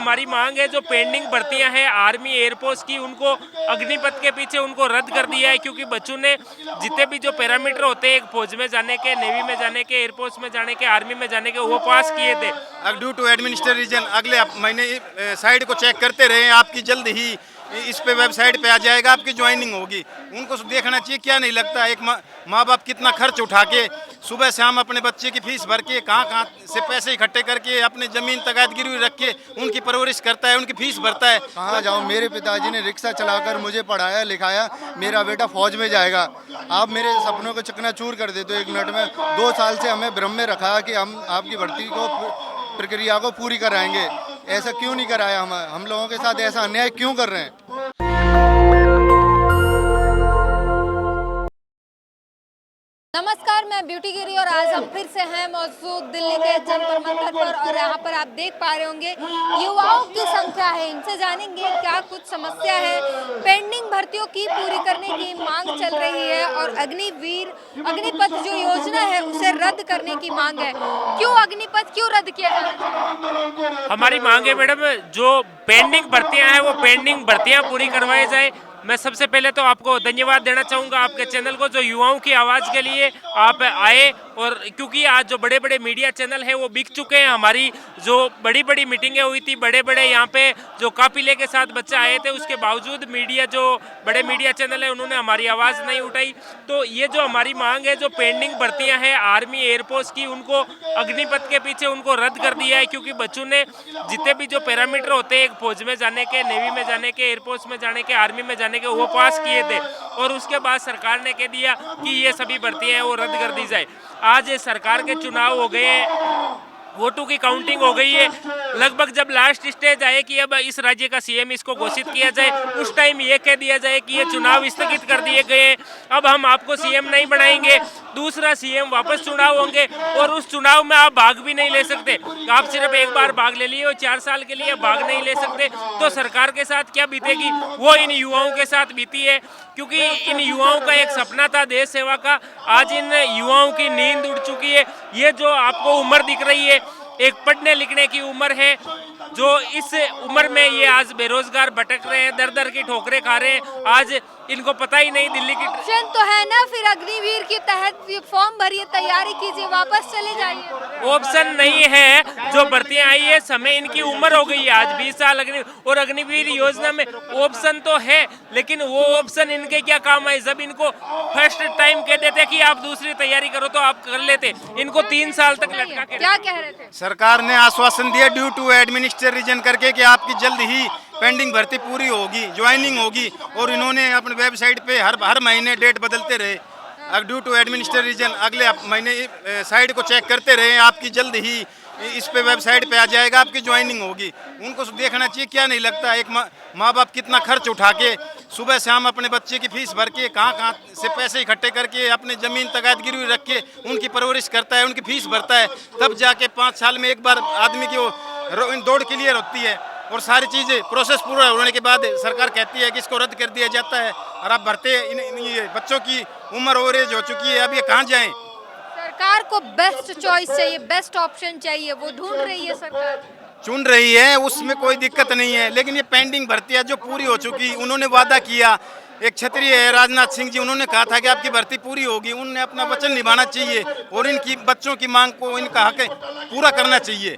हमारी मांग है जो पेंडिंग भर्तियां हैं आर्मी एयरफोर्स की, उनको अग्निपथ के पीछे उनको रद्द कर दिया है, क्योंकि बच्चों ने जितने भी जो पैरामीटर होते हैं फौज में जाने के, नेवी में जाने के, एयरफोर्स में जाने के, आर्मी में जाने के, वो पास किए थे। ड्यू टू एडमिनिस्ट्रेशन अगले महीने साइड को चेक करते रहे, आपकी जल्द ही इस पे वेबसाइट पे आ जाएगा, आपकी ज्वाइनिंग होगी। उनको देखना चाहिए, क्या नहीं लगता एक माँ बाप कितना खर्च उठा के सुबह शाम अपने बच्चे की फीस भर के कहाँ से पैसे इकट्ठे करके अपने जमीन तगायत गिरवी रख के उनकी परवरिश करता है, उनकी फीस भरता है। कहाँ जाऊँ, मेरे पिताजी ने रिक्शा चलाकर मुझे पढ़ाया लिखाया, मेरा बेटा फौज में जाएगा, आप मेरे सपनों को चकनाचूर कर देते हो 1 मिनट में। 2 साल से हमें भ्रम में रखा कि हम आपकी भर्ती को प्रक्रिया को पूरी कराएंगे, ऐसा क्यों नहीं कराया? हम लोगों के साथ ऐसा अन्याय क्यों कर रहे हैं? नमस्कार, मैं ब्यूटी गिरी और आज हम फिर से हैं मौजूद दिल्ली के जंतर मंतर पर और यहाँ पर आप देख पा रहे होंगे युवाओं की संख्या है। इनसे जानेंगे क्या कुछ समस्या है। पेंडिंग भर्तियों की पूरी करने की मांग चल रही है और अग्निपथ जो योजना है उसे रद्द करने की मांग है। क्यों अग्निपथ क्यों रद्द किया जाना चाहिए? हमारी मांग है मैडम, जो पेंडिंग भर्तियां हैं वो पेंडिंग भर्तियां पूरी करवाई जाए। मैं सबसे पहले तो आपको धन्यवाद देना चाहूँगा आपके चैनल को, जो युवाओं की आवाज़ के लिए आप आए, और क्योंकि आज जो बड़े बड़े मीडिया चैनल हैं वो बिक चुके हैं। हमारी जो बड़ी बड़ी मीटिंगें हुई थी, बड़े बड़े यहाँ पे जो काफिले के साथ बच्चे आए थे, उसके बावजूद जो बड़े मीडिया चैनल है उन्होंने हमारी आवाज़ नहीं उठाई। तो ये जो हमारी मांग है, जो पेंडिंग भर्तियाँ हैं आर्मी एयरफोर्स की, उनको अग्निपथ के पीछे उनको रद्द कर दिया है, क्योंकि बच्चों ने जितने भी जो पैरामीटर होते हैं फौज में जाने के, नेवी में जाने के, एयरफोर्स में जाने के, आर्मी में जाने के, वो पास किए थे, और उसके बाद सरकार ने कह दिया कि ये सभी भर्तियां हैं वो रद्द कर दी जाए। आज सरकार के चुनाव हो गए हैं, वोटों की काउंटिंग हो गई है, लगभग जब लास्ट स्टेज आए कि अब इस राज्य का सीएम इसको घोषित किया जाए, उस टाइम ये कह दिया जाए कि ये चुनाव स्थगित कर दिए गए हैं, अब हम आपको सीएम नहीं बनाएंगे, दूसरा सीएम वापस चुनाव होंगे और उस चुनाव में आप भाग भी नहीं ले सकते। आप सिर्फ एक बार भाग ले लिए और 4 साल के लिए भाग नहीं ले सकते। तो सरकार के साथ क्या बीतेगी, वो इन युवाओं के साथ बीती है, क्योंकि इन युवाओं का एक सपना था देश सेवा का। आज इन युवाओं की नींद उड़ चुकी है। ये जो आपको उम्र दिख रही है, एक पढ़ने लिखने की उम्र है, जो इस उम्र में ये आज बेरोजगार भटक रहे हैं, दर दर की ठोकरें खा रहे हैं। आज इनको पता ही नहीं दिल्ली की ऑप्शन तो है ना, फिर अग्निवीर के तहत फॉर्म भरिए, तैयारी कीजिए, वापस चले जाइए। ऑप्शन नहीं है, जो भर्तियां आई है समय इनकी उम्र हो गई है आज 20 साल और अग्निवीर योजना में ऑप्शन तो है, लेकिन वो ऑप्शन इनके क्या काम है? जब इनको फर्स्ट टाइम कह देते कि आप दूसरी तैयारी करो तो आप कर लेते, इनको 3 साल तक लटका के। क्या कह रहे थे? सरकार ने आश्वासन दिया ड्यू टू एडमिनिस्ट्रेशन करके कि आपकी जल्द ही पेंडिंग भर्ती पूरी होगी, ज्वाइनिंग होगी, और इन्होंने अपने वेबसाइट पे हर महीने डेट बदलते रहे। ड्यू टू एडमिनिस्ट्रेशन अगले महीने साइड को चेक करते रहे, आपकी जल्द ही इस पे वेबसाइट पे आ जाएगा, आपकी ज्वाइनिंग होगी। उनको देखना चाहिए, क्या नहीं लगता एक माँ बाप कितना खर्च उठा के सुबह शाम अपने बच्चे की फीस भर के कहाँ से पैसे इकट्ठे करके अपने जमीन तगायत गिरवी रख के उनकी परवरिश करता है, उनकी फीस भरता है, तब जाके 5 साल में एक बार आदमी की वो दौड़ क्लियर होती है और सारी चीज़ें प्रोसेस पूरा होने के बाद सरकार कहती है कि इसको रद्द कर दिया जाता है। और आप भरते बच्चों की उम्र ओवरेज हो चुकी है, अब ये कहाँ जाएं? सरकार को बेस्ट चॉइस चाहिए, बेस्ट ऑप्शन चाहिए, वो ढूंढ रही है, सरकार चुन रही है, उसमें कोई दिक्कत नहीं है। लेकिन ये पेंडिंग भर्तियां जो पूरी हो चुकी, उन्होंने वादा किया, एक क्षत्रिय है राजनाथ सिंह जी, उन्होंने कहा था कि आपकी भर्ती पूरी होगी, उन्होंने अपना वचन निभाना चाहिए और इनकी बच्चों की मांग को, इनका हक पूरा करना चाहिए।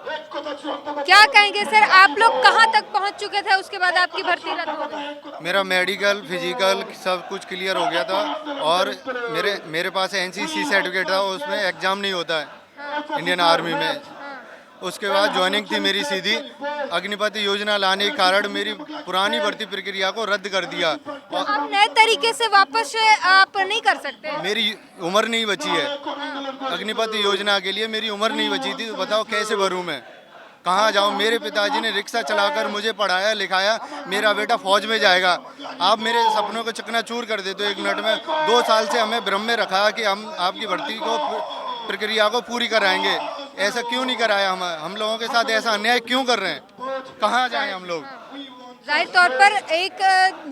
क्या कहेंगे सर, आप लोग कहाँ तक पहुँच चुके थे, उसके बाद आपकी भर्ती रद्द हो गई? मेरा मेडिकल फिजिकल सब कुछ क्लियर हो गया था और मेरे पास एनसीसी सर्टिफिकेट था, उसमें एग्जाम नहीं होता है इंडियन आर्मी में। उसके बाद ज्वाइनिंग थी मेरी सीधी। अग्निपथ योजना लाने के कारण मेरी पुरानी भर्ती प्रक्रिया को रद्द कर दिया और आप नए तरीके से वापस आप नहीं कर सकते। मेरी उम्र नहीं बची है अग्निपथ योजना के लिए, मेरी उम्र नहीं बची थी, तो बताओ कैसे भरूं मैं, कहाँ जाऊँ? मेरे पिताजी ने रिक्शा चलाकर मुझे पढ़ाया लिखाया, मेरा बेटा फौज में जाएगा, आप मेरे सपनों को चकनाचूर कर देते हो 1 मिनट में। 2 साल से हमें भ्रम में रखा कि हम आपकी भर्ती को प्रक्रिया को पूरी कराएंगे, ऐसा क्यों नहीं कराया? हम लोगों के साथ ऐसा अन्याय क्यों कर रहे हैं? कहाँ जाएं हम लोग? जाहिर तौर पर एक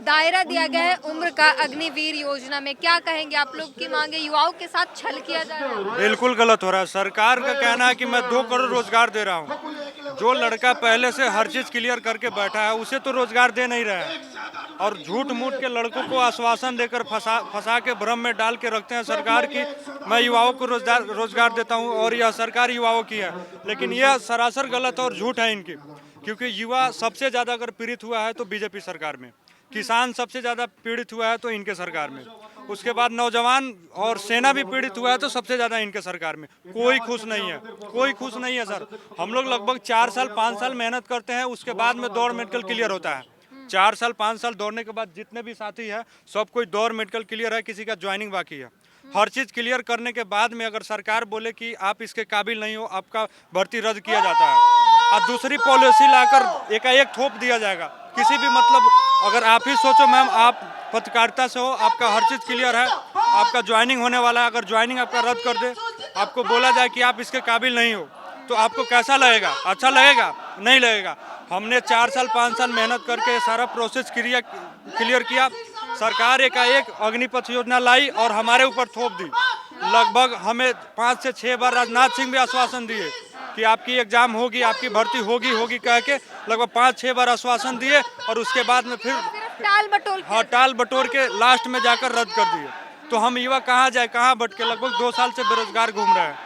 दायरा दिया गया है उम्र का अग्निवीर योजना में। क्या कहेंगे, आप लोग की मांगे युवाओं के साथ छल किया जा रहा है? बिल्कुल गलत हो रहा है। सरकार का कहना है कि मैं 2 करोड़ रोजगार दे रहा हूँ, जो लड़का पहले से हर चीज़ क्लियर करके बैठा है उसे तो रोजगार दे नहीं रहे हैं और झूठ मूठ के लड़कों को आश्वासन देकर फंसा के भ्रम में डाल के रखते हैं सरकार की मैं युवाओं को रोजगार देता हूं और यह सरकार युवाओं की है, लेकिन यह सरासर गलत और झूठ है इनकी, क्योंकि युवा सबसे ज़्यादा अगर पीड़ित हुआ है तो बीजेपी सरकार में, किसान सबसे ज़्यादा पीड़ित हुआ है तो इनके सरकार में, उसके बाद नौजवान और सेना भी पीड़ित हुआ है तो सबसे ज़्यादा इनके सरकार में। कोई खुश नहीं है, कोई खुश नहीं है सर। हम लोग लगभग 4 साल 5 साल मेहनत करते हैं, उसके बाद में दौड़ मेडिकल क्लियर होता है। 4 साल 5 साल दौड़ने के बाद जितने भी साथी है सब कोई दौड़ मेडिकल क्लियर है, किसी का ज्वाइनिंग बाकी है। हर चीज़ क्लियर करने के बाद में अगर सरकार बोले कि आप इसके काबिल नहीं हो, आपका भर्ती रद्द किया जाता है और दूसरी पॉलिसी लाकर एकाएक थोप दिया जाएगा। किसी भी मतलब अगर आप ही सोचो मैम, आप पत्रकारिता से हो, आपका हर चीज़ क्लियर है, आपका ज्वाइनिंग होने वाला है, अगर ज्वाइनिंग आपका रद्द कर दे, आपको बोला जाए कि आप इसके काबिल नहीं हो, तो आपको कैसा लगेगा? अच्छा लगेगा? नहीं लगेगा। हमने 4 साल 5 साल मेहनत करके सारा प्रोसेस क्लियर किया, सरकार एकाएक अग्निपथ योजना लाई और हमारे ऊपर थोप दी। लगभग हमें 5 से 6 बार राजनाथ सिंह भी आश्वासन दिए कि आपकी एग्जाम होगी, आपकी भर्ती होगी कह के लगभग 5-6 बार आश्वासन दिए और उसके बाद में फिर टाल बटोर के लास्ट में जाकर रद्द कर दिए। तो हम युवा कहाँ जाए, कहाँ भटके? लगभग 2 साल से बेरोजगार घूम रहे हैं।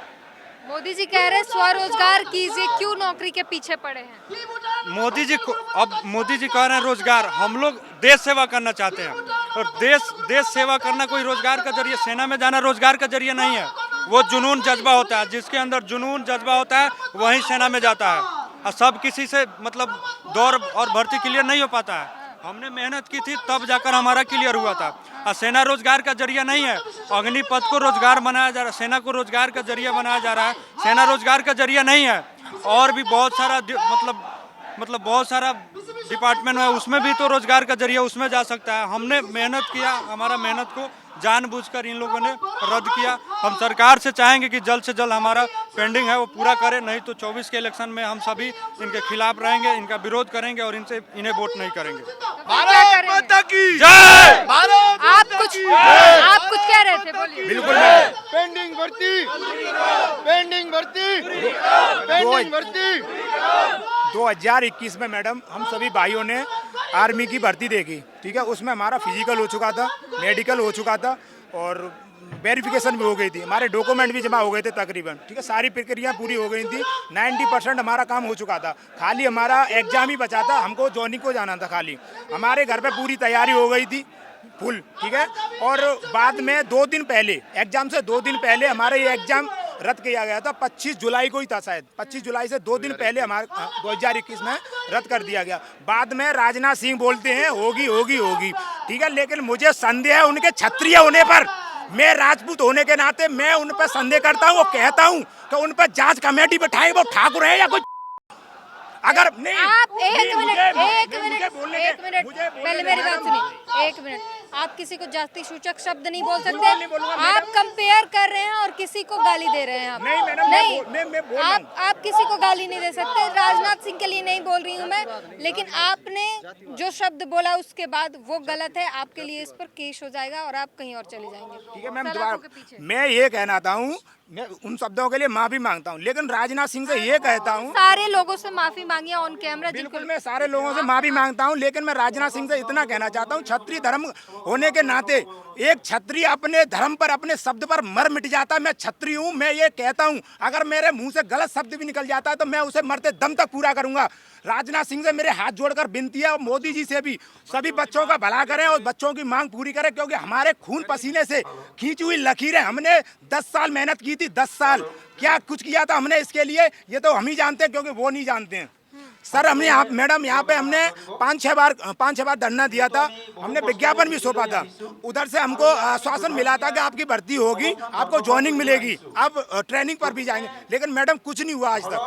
मोदी जी कह रहे हैं स्वरोजगार कीजिए, क्यों नौकरी के पीछे पड़े हैं? मोदी जी कह रहे हैं रोजगार, हम लोग देश सेवा करना चाहते हैं और देश सेवा करना कोई रोजगार का जरिए, सेना में जाना रोजगार का जरिए नहीं है। वो जुनून जज्बा होता है, जिसके अंदर जुनून जज्बा होता है वही सेना में जाता है और सब किसी से मतलब दौड़ और भर्ती क्लियर नहीं हो पाता है। हमने मेहनत की थी तब जाकर हमारा क्लियर हुआ था और सेना रोजगार का जरिया नहीं है। अग्निपथ को रोजगार बनाया जा रहा है, सेना को रोजगार का जरिया बनाया जा रहा है, सेना रोजगार का जरिया नहीं है। और भी बहुत सारा मतलब बहुत सारा डिपार्टमेंट है, उसमें भी तो रोजगार का जरिया उसमें जा सकता है। हमने मेहनत किया, हमारा मेहनत को जानबूझकर इन लोगों ने रद्द किया। हम सरकार से चाहेंगे कि जल्द से जल्द हमारा पेंडिंग है वो पूरा करें, नहीं तो 24 के इलेक्शन में हम सभी इनके खिलाफ रहेंगे, इनका विरोध करेंगे और इन्हें वोट नहीं करेंगे। भारत माता की जय। आप कुछ कह रहे थे, बोलिए। बिल्कुल पेंडिंग भर्ती 2021 में मैडम हम सभी भाइयों ने आर्मी की भर्ती देखी, ठीक है। उसमें हमारा फिजिकल हो चुका था, मेडिकल हो चुका था और वेरिफिकेशन भी हो गई थी, हमारे डॉक्यूमेंट भी जमा हो गए थे तकरीबन, ठीक है। सारी प्रक्रिया पूरी हो गई थी, 90% हमारा काम हो चुका था। खाली हमारा एग्जाम ही बचा था, हमको जॉइनिंग को जाना था खाली। हमारे घर पे पूरी तैयारी हो गई थी फुल, ठीक है। और बाद में 2 दिन पहले, एग्जाम से 2 दिन पहले हमारा ये एग्जाम रद्द किया गया था। 25 जुलाई को ही था शायद, 25 जुलाई से 2 दिन पहले हमारे 2021 में रद्द कर दिया गया। बाद में राजनाथ सिंह बोलते हैं होगी, ठीक है। लेकिन मुझे संदेह है उनके क्षत्रिय होने पर, मैं राजपूत होने के नाते मैं उन पर संदेह करता हूँ। वो कहता हूँ कि उन पर जांच कमेटी बैठाए, वो ठाकुर है या कोई। अगर नहीं, आप एक मिनट पहले मेरी बात सुनिए, 1 मिनट। आप किसी को जाति सूचक शब्द नहीं बोल सकते। आप कंपेयर कर रहे हैं और किसी को गाली दे रहे हैं। आप नहीं मैडम, नहीं, आप किसी को गाली नहीं दे सकते। राजनाथ सिंह के लिए नहीं बोल रही हूँ मैं, लेकिन आपने जो शब्द बोला उसके बाद वो गलत है। आपके लिए इस पर केस हो जाएगा और आप कहीं और चले जाएंगे, ठीक है मैम। मैं ये कहना चाहता हूँ, मैं उन शब्दों के लिए माफी मांगता हूँ, लेकिन राजनाथ सिंह से ये कहता हूँ, सारे लोगों से माफी मांगी ऑन कैमरा। बिल्कुल मैं सारे लोगों से माफी मांगता हूँ, लेकिन मैं राजनाथ सिंह से इतना कहना चाहता हूँ, क्षत्रिय धर्म होने के नाते एक क्षत्रिय अपने धर्म पर, अपने शब्द पर मर मिट जाता है। मैं क्षत्रिय हूँ, मैं ये कहता हूँ, अगर मेरे मुंह से गलत शब्द भी निकल जाता है तो मैं उसे मरते दम तक पूरा करूंगा। राजनाथ सिंह से मेरे हाथ जोड़कर विनती है और मोदी जी से भी, सभी बच्चों का भला करें और बच्चों की मांग पूरी करें, क्योंकि हमारे खून पसीने से खींची हुई लकीरें, हमने 10 साल मेहनत की थी। 10 साल क्या कुछ किया था हमने इसके लिए, ये तो हम ही जानते हैं, क्योंकि वो नहीं जानते हैं। सर हमने मैडम यहाँ पे हमने 5-6 बार धरना दिया था, हमने विज्ञापन भी सौंपा था। उधर से हमको आश्वासन मिला था कि आपकी भर्ती होगी, आपको ज्वाइनिंग मिलेगी, आप ट्रेनिंग पर भी जाएंगे, लेकिन मैडम कुछ नहीं हुआ आज तक।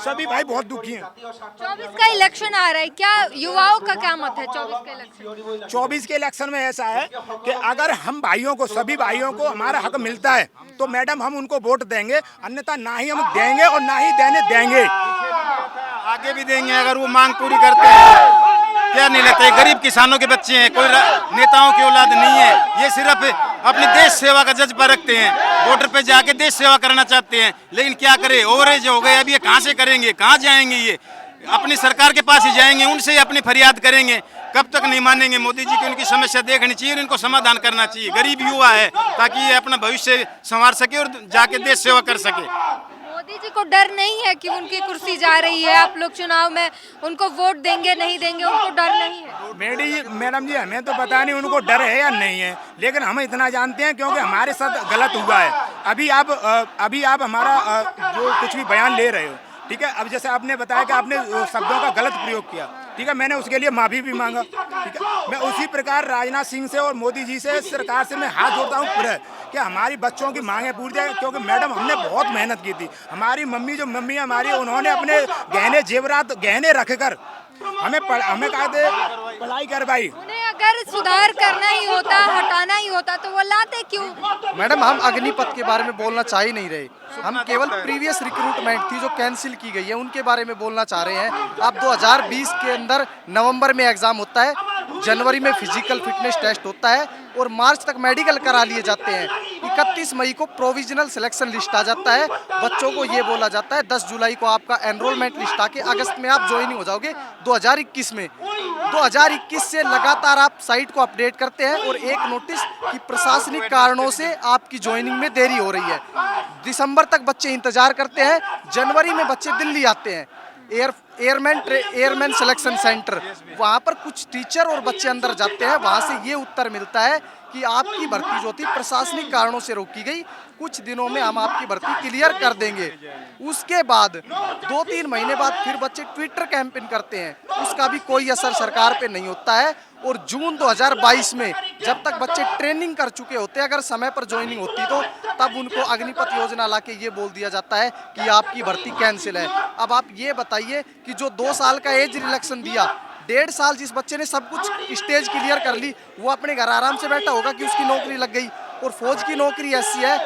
सभी भाई बहुत दुखी हैं। 24 का इलेक्शन आ रहा है, क्या युवाओं का क्या मत है 24 के इलेक्शन? 24 के इलेक्शन में ऐसा है कि अगर हम भाइयों को, सभी भाइयों को हमारा हक मिलता है तो मैडम हम उनको वोट देंगे, अन्यथा ना ही हम देंगे और ना ही देने देंगे, आगे भी देंगे अगर वो मांग पूरी करते हैं। क्या नहीं लगता है, गरीब किसानों के बच्चे हैं, कोई नेताओं की औलाद नहीं है। ये सिर्फ अपनी देश सेवा का जज्बा रखते हैं, बॉर्डर पे जाके देश सेवा करना चाहते हैं, लेकिन क्या करें, ओवरेज हो गए। अब ये कहाँ से करेंगे, कहाँ जाएंगे, ये अपनी सरकार के पास ही जाएंगे, उनसे ही अपनी फरियाद करेंगे। कब तक नहीं मानेंगे मोदी जी की, उनकी समस्या देखनी चाहिए और इनको समाधान करना चाहिए। गरीब युवा है, ताकि ये अपना भविष्य संवार सके और जाके देश सेवा कर सके। मोदी जी को डर नहीं है कि उनकी कुर्सी जा रही है, आप लोग चुनाव में उनको वोट देंगे नहीं देंगे, उनको डर नहीं है? मैडम जी हमें तो पता नहीं उनको डर है या नहीं है, लेकिन हम इतना जानते हैं क्योंकि हमारे साथ गलत हुआ है। अभी आप हमारा जो कुछ भी बयान ले रहे हो, ठीक है, अब जैसे आपने बताया कि आपने शब्दों का गलत प्रयोग किया, ठीक है, मैंने उसके लिए माफ़ी भी मांगा, ठीक है। मैं उसी प्रकार राजनाथ सिंह से और मोदी जी से, सरकार से मैं हाथ जोड़ता हूँ पूरा कि हमारी बच्चों की मांगें पूरी जाए, क्योंकि मैडम हमने बहुत मेहनत की थी। हमारी मम्मी हमारी, उन्होंने अपने गहने जेवरात गहने रख कर हमें कहा थे पढ़ाई करवाई। उन्हें अगर सुधार करना ही होता, हटाना ही होता, तो वो लाते क्यों? मैडम हम अग्निपथ के बारे में बोलना चाह ही नहीं रहे, हम केवल प्रीवियस रिक्रूटमेंट थी जो कैंसिल की गई है उनके बारे में बोलना चाह रहे हैं। अब 2020 के अंदर नवंबर में एग्जाम होता है, जनवरी में फिजिकल फिटनेस टेस्ट होता है और मार्च तक मेडिकल करा लिए जाते हैं। 31 मई को प्रोविजनल सिलेक्शन लिस्ट आ जाता है। बच्चों को ये बोला जाता है 10 जुलाई को आपका एनरोलमेंट लिस्ट आके अगस्त में आप ज्वाइनिंग हो जाओगे 2021 में। 2021 से लगातार आप साइट को अपडेट करते हैं और एक नोटिस कि प्रशासनिक कारणों से आपकी ज्वाइनिंग में देरी हो रही है। दिसंबर तक बच्चे इंतजार करते हैं, जनवरी में बच्चे दिल्ली आते हैं एयरमैन सिलेक्शन सेंटर, वहाँ पर कुछ टीचर और बच्चे अंदर जाते हैं। वहाँ से ये उत्तर मिलता है कि आपकी भर्ती जो थी प्रशासनिक कारणों से रोकी गई, कुछ दिनों में हम आपकी भर्ती क्लियर कर देंगे। उसके बाद 2-3 महीने बाद फिर बच्चे ट्विटर कैंपेन करते हैं, उसका भी कोई असर सरकार पे नहीं होता है। और जून 2022 में जब तक बच्चे ट्रेनिंग कर चुके होते हैं, अगर समय पर ज्वाइनिंग होती तो तब उनको अग्निपथ योजना लाके ये बोल दिया जाता है कि आपकी भर्ती कैंसिल है। अब आप ये बताइए कि जो 2 साल का एज रिलैक्सेशन दिया, 1.5 साल जिस बच्चे ने सब कुछ स्टेज क्लियर कर ली, वो अपने घर आराम से बैठा होगा कि उसकी नौकरी लग गई। और फौज की नौकरी ऐसी है,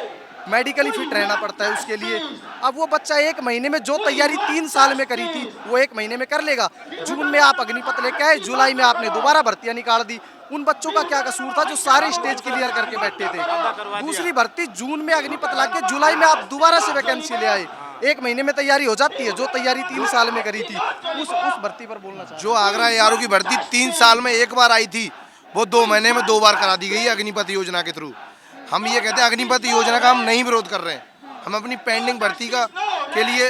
मेडिकली फिट रहना पड़ता है उसके लिए। अब वो बच्चा 1 महीने में जो तैयारी 3 साल में करी थी वो 1 महीने में कर लेगा। जून में आप अग्निपथ लेके आए, जुलाई में आपने दोबारा भर्तियां निकाल दी। उन बच्चों का क्या कसूर था जो सारे स्टेज क्लियर करके बैठे थे? दूसरी भर्ती जून में अग्निपथ लाके जुलाई में आप दोबारा से वैकेंसी ले आए, 1 महीने में तैयारी हो जाती है। जो तैयारी 3 साल में करी थी उस भर्ती पर बोलना चाहिए। जो आगरा यारों की भर्ती 3 साल में 1 बार आई थी, वो 2 महीने में 2 बार करा दी गई है अग्निपथ योजना के थ्रू। हम ये कहते हैं अग्निपथ योजना का हम नहीं विरोध कर रहे हैं, हम अपनी पेंडिंग भर्ती का के लिए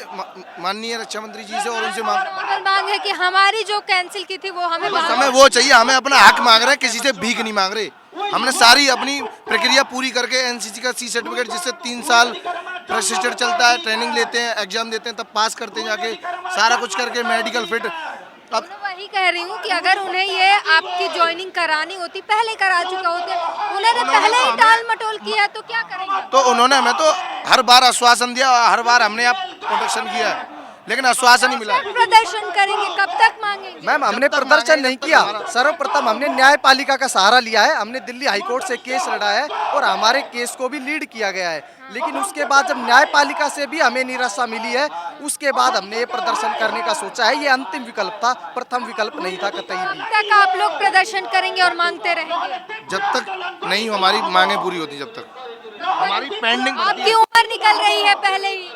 माननीय रक्षा मंत्री जी से और उनसे मांग है कि हमारी जो कैंसिल की थी वो हमें वो चाहिए। हमें अपना हक मांग रहे हैं, किसी से भीख नहीं मांग रहे। हमने सारी अपनी प्रक्रिया पूरी करके एनसीसी का सी सर्टिफिकेट, जिससे 3 साल प्रशिक्षण चलता है, ट्रेनिंग लेते हैं, एग्जाम देते हैं, तब पास करते हैं जाके, सारा कुछ करके मेडिकल फिट। अब वही कह रही हूँ कि अगर उन्हें ये आपकी ज्वाइनिंग करानी होती, पहले करा चुके होते, उन्होंने पहले ही टाल मटोल किया, तो क्या करेंगे? तो उन्होंने हमें तो हर बार आश्वासन दिया, हर बार हमने आप प्रोटेक्शन किया है, लेकिन आश्वासन नहीं मिला। प्रदर्शन करेंगे, कब तक मांगेंगे? मैम हमने प्रदर्शन नहीं किया, सर्वप्रथम हमने न्यायपालिका का सहारा लिया है। हमने दिल्ली हाईकोर्ट से केस लड़ा है और हमारे केस को भी लीड किया गया है। लेकिन उसके बाद जब न्यायपालिका से भी हमें निराशा मिली है, उसके बाद हमने ये प्रदर्शन करने का सोचा है। ये अंतिम विकल्प था, प्रथम विकल्प नहीं था कतई भी। कब तक आप लोग प्रदर्शन करेंगे और मांगते रहेंगे? जब तक नहीं हमारी मांगे पूरी होती, जब तक हमारी पेंडिंग। आपकी उम्र निकल रही है पहले ही,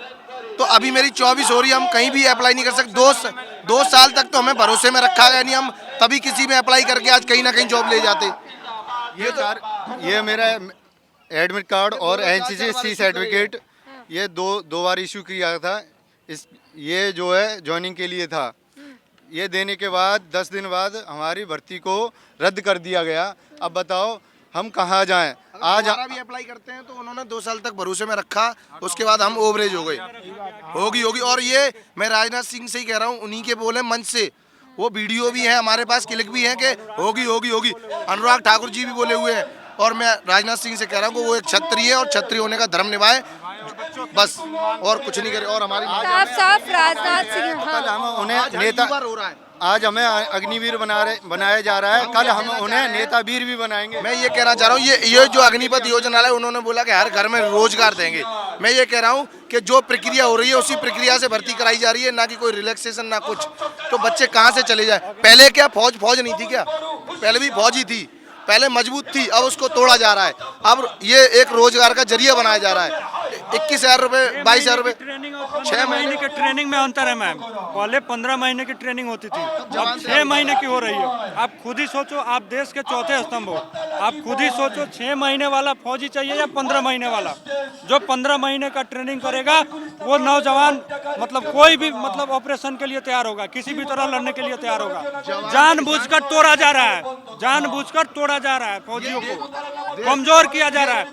तो अभी मेरी 24 हो रही है, हम कहीं भी अप्लाई नहीं कर सकते। 2 साल तक तो हमें भरोसे में रखा गया नहीं, हम तभी किसी में अप्लाई करके आज कहीं ना कहीं जॉब ले जाते। ये मेरा एडमिट कार्ड और एनसीसी सी सर्टिफिकेट ये दो बार इशू किया था। ये जो है ज्वाइनिंग के लिए था। ये देने के बाद 10 दिन बाद हमारी भर्ती को रद्द कर दिया गया। अब बताओ हम कहाँ जाएं? आज भी अप्लाई करते हैं तो उन्होंने 2 साल तक भरोसे में रखा, उसके बाद हम ओवरेज हो गए। होगी और ये मैं राजनाथ सिंह से ही कह रहा हूँ, उन्हीं के बोले मंच से, वो वीडियो भी है हमारे पास, क्लिक भी है कि होगी। अनुराग ठाकुर जी भी बोले हुए हैं। और मैं राजनाथ सिंह से कह रहा हूँ कि वो एक क्षत्रिय है और क्षत्रिय होने का धर्म निभाए, बस और कुछ नहीं करे। और हमारी साफ राजनाथ सिंह, कल हम उन्हें नेता हो रहा है, आज हमें अग्निवीर बनाया जा रहा है, कल हम उन्हें नेता वीर भी बनाएंगे। मैं ये कहना चाह रहा हूँ, ये जो अग्निपथ योजना है, उन्होंने बोला कि हर घर में रोजगार देंगे। मैं ये कह रहा हूँ कि जो प्रक्रिया हो रही है उसी प्रक्रिया से भर्ती कराई जा रही है, ना कि कोई रिलैक्सेशन ना कुछ। तो बच्चे कहाँ से चले जाए? पहले क्या फौज नहीं थी क्या? पहले भी फौज ही थी। पहले मजबूत थी, अब उसको तोड़ा जा रहा है। अब ये एक रोजगार का जरिया बनाया जा रहा है। 21,000 रुपये, 22,000 रुपये, ट्रेनिंग और 6 महीने के ट्रेनिंग में अंतर है मैम। पहले 15 महीने की ट्रेनिंग होती थी, अब 6 महीने की हो रही है। आप खुद ही सोचो, आप देश के चौथे स्तंभ हो, आप खुद ही सोचो 6 महीने वाला फौजी चाहिए या 15 महीने वाला। जो 15 महीने का ट्रेनिंग करेगा वो नौजवान मतलब कोई भी मतलब ऑपरेशन के लिए तैयार होगा, किसी भी तरह लड़ने के लिए तैयार होगा। जानबूझकर तोड़ा जा रहा है, जानबूझकर तोड़ा जा रहा है, फौजियों को कमजोर किया जा रहा है।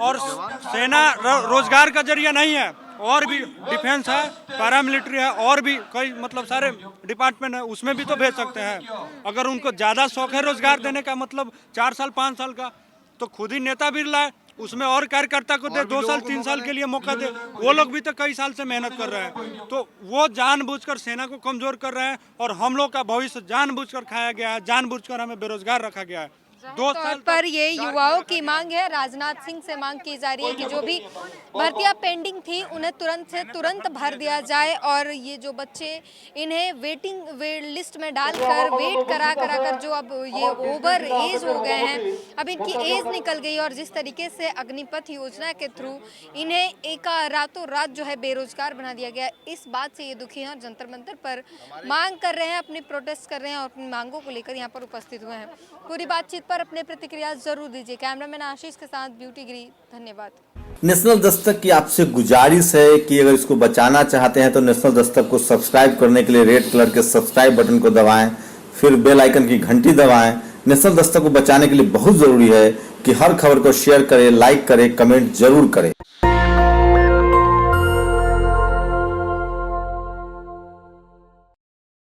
और सेना रोजगार का जरिया नहीं है, और भी डिफेंस है, पैरामिलिट्री है, और भी कई मतलब सारे डिपार्टमेंट है, उसमें भी तो भेज सकते हैं। अगर उनको ज़्यादा शौक है रोजगार देने का, मतलब 4 साल 5 साल का, तो खुद ही नेता भी लाए, उसमें और कार्यकर्ता को दे 2 साल 3 साल के लिए मौका दे। वो लोग भी तो कई साल से मेहनत कर रहे हैं, तो वो जानबूझकर सेना को कमजोर कर रहे हैं। और हम लोग का भविष्य जानबूझकर खाया गया है, जानबूझकर हमें बेरोजगार रखा गया है। 2 साल पर ये युवाओं की मांग है। राजनाथ सिंह से मांग की जा रही है कि जो भी भर्तियां पेंडिंग थी उन्हें तुरंत से तुरंत भर दिया जाए, और ये जो बच्चे इन्हें वेटिंग लिस्ट में डालकर वेट करा कर जो अब ये ओवर एज हो गए हैं, अब इनकी एज निकल गई, और जिस तरीके से अग्निपथ योजना के थ्रू इन्हें एक रातों रात जो है बेरोजगार बना दिया गया, इस बात से ये दुखी हैं और जंतर मंतर पर मांग कर रहे हैं, अपनी प्रोटेस्ट कर रहे हैं और अपनी मांगों को लेकर यहाँ पर उपस्थित हुए हैं। पूरी बातचीत पर अपने प्रतिक्रिया जरूर दीजिए। कैमरामैन आशीष के साथ ब्यूटी गिरी, धन्यवाद। नेशनल दस्तक की आपसे गुजारिश है कि अगर इसको बचाना चाहते हैं तो नेशनल दस्तक को सब्सक्राइब करने के लिए रेड कलर के सब्सक्राइब बटन को दबाएं, फिर बेल आइकन की घंटी दबाएं। नेशनल दस्तक को बचाने के लिए बहुत जरूरी है कि हर खबर को शेयर करें, लाइक करें, कमेंट जरूर करें।